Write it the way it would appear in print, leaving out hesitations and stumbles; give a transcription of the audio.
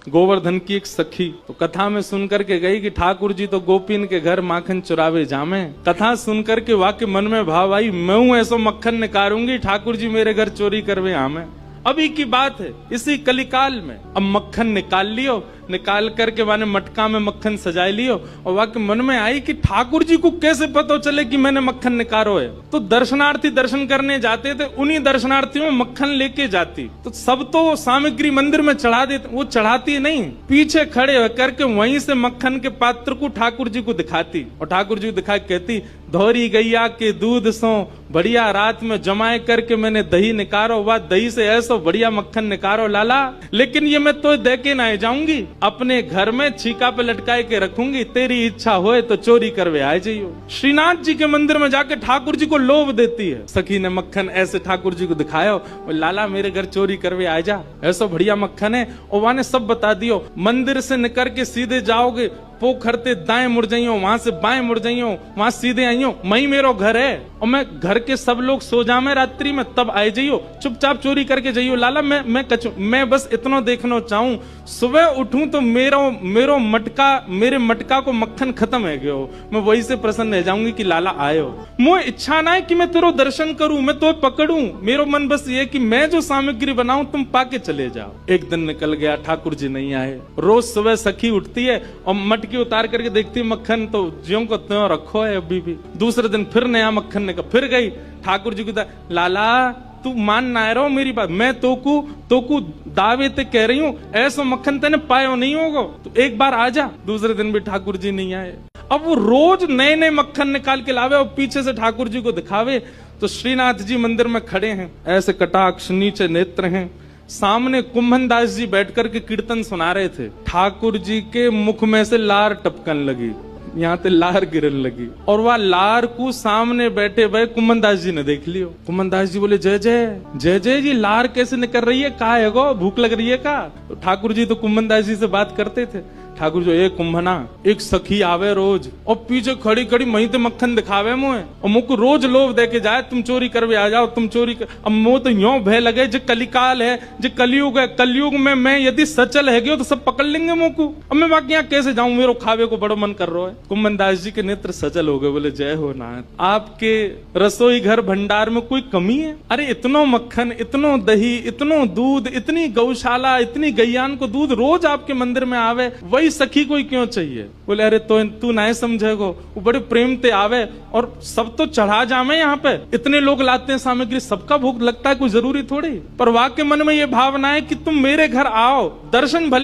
गोवर्धन की एक सखी तो कथा में सुनकर के गई कि ठाकुर जी तो गोपीन के घर माखन चुरावे जामे। कथा सुनकर के वाकई मन में भाव आई, मैं हूं ऐसो मक्खन निकारूंगी, ठाकुर जी मेरे घर चोरी करवे आमे। अभी की बात है, इसी कलिकाल में अब मक्खन निकाल लियो, निकाल करके माने मटका में मक्खन सजाए लियो और वाकई मन में आई कि ठाकुर जी को कैसे पता चले कि मैंने मक्खन निकारो है। तो दर्शनार्थी दर्शन करने जाते थे, उन्हीं दर्शनार्थियों में मक्खन लेके जाती। तो सब तो सामग्री मंदिर में चढ़ा देते, वो चढ़ाती नहीं, पीछे खड़े होकर के वहीं से मक्खन के पात्र को ठाकुर जी को दिखाती और ठाकुर जी को दिखा कहती, धोरी गैया के दूध सो बढ़िया रात में जमाए करके मैंने दही निकारो, वह दही से ऐसा बढ़िया मक्खन निकारो लाला, लेकिन ये मैं तो दे के ना जाऊंगी, अपने घर में छीका पे लटकाए के रखूंगी, तेरी इच्छा होए तो चोरी करवे आ जाइयो। श्रीनाथ जी के मंदिर में जाके ठाकुर जी को लोभ देती है। सखी ने मक्खन ऐसे ठाकुर जी को दिखाया, लाला मेरे घर चोरी करवे आ जा, ऐसा बढ़िया मक्खन है। और वहां ने सब बता दियो, मंदिर से निकल के सीधे जाओगे, पोखर ते दाएं मुड़ जाइयो, वहां से बाएं मुड़ जाइयो, वहां सीधे आइयो, मई मेरो घर है और मैं घर के सब लोग सो जामे रात्रि में, तब आए जाइयो, चुपचाप चोरी करके जाइयो। लाला मैं बस इतना देखना चाहूं, सुबह उठूं तो मेरो मटका, मेरे मटका को मक्खन खत्म है गयो, मैं वही से प्रसन्न रह जाऊंगी कि लाला आयो। मुझे इच्छा ना है कि मैं तेरो दर्शन करूं, मैं तो पकड़ूं, मेरो मन बस ये कि मैं जो सामग्री बनाऊं तुम पाके चले जाओ। एक दिन निकल गया, ठाकुर जी नहीं आए। रोज सुबह सखी उठती है और मटकी उतार करके देखती मक्खन तो ज्यों को त्यों रखो है अभी भी। दूसरे दिन फिर नया मक्खन निकल, फिर गई ठाकुर जी को, लाला तू मान ना रहो मेरी बात, मैं तोकू दावे ते कह रही हूँ, ऐसा मक्खन तेने पायो नहीं होगा, तो एक बार आ जा। दूसरे दिन भी ठाकुर जी नहीं आए। अब वो रोज नए नए मक्खन निकाल के लावे और पीछे से ठाकुर जी को दिखावे। तो श्रीनाथ जी मंदिर में खड़े हैं, ऐसे कटाक्ष नीचे नेत्र हैं, सामने कुंभन दास जी बैठकर के कीर्तन सुना रहे थे। ठाकुर जी के मुख में से लार टपकन लगी, यहाँ पे लार गिरन लगी और वह लार को सामने बैठे भाई कुंभन दास जी ने देख लियो। कुंभन दास जी बोले, जय जय जय जय जी, लार कैसे निकल रही है, कहा है गो, भूख लग रही है का? तो ठाकुर जी तो कुंभन दास जी से बात करते थे। ठाकुर जो एक कुंभना, एक सखी आवे रोज और पीछे खड़ी खड़ी मही ते मक्खन दिखावे मुझे और मुझको रोज लोभ दे के जाए, तुम चोरी करवे आ जाओ, तुम चोरी कर। अब मुझे तो यो भय लगे, जो कलिकाल है, जो कलयुग है, कलयुग में मैं यदि सचल है गयो तो सब पकड़ लेंगे मुझको। अब मैं बाकी यहाँ कैसे जाऊं, मेरे खावे को बड़ो मन कर रहा है। कुंभन दास जी के नेत्र सचल हो गए, बोले जय हो नाथ, आपके रसोई घर भंडार में कोई कमी है? अरे इतनो मक्खन, इतनो दही, इतनो दूध, इतनी गौशाला, इतनी गैयान को दूध रोज आपके मंदिर में आवे, वही सखी कोई क्यों चाहिए? बोले अरे तो तू नहीं समझेगो, वो बड़े प्रेम ते आवे और सब तो चढ़ा जामे, यहाँ पे इतने लोग लाते हैं सामग्री, सबका भूख लगता है, कोई जरूरी थोड़ी। पर वाकई मन में ये भावना है कि तुम मेरे घर आओ, दर्शन भले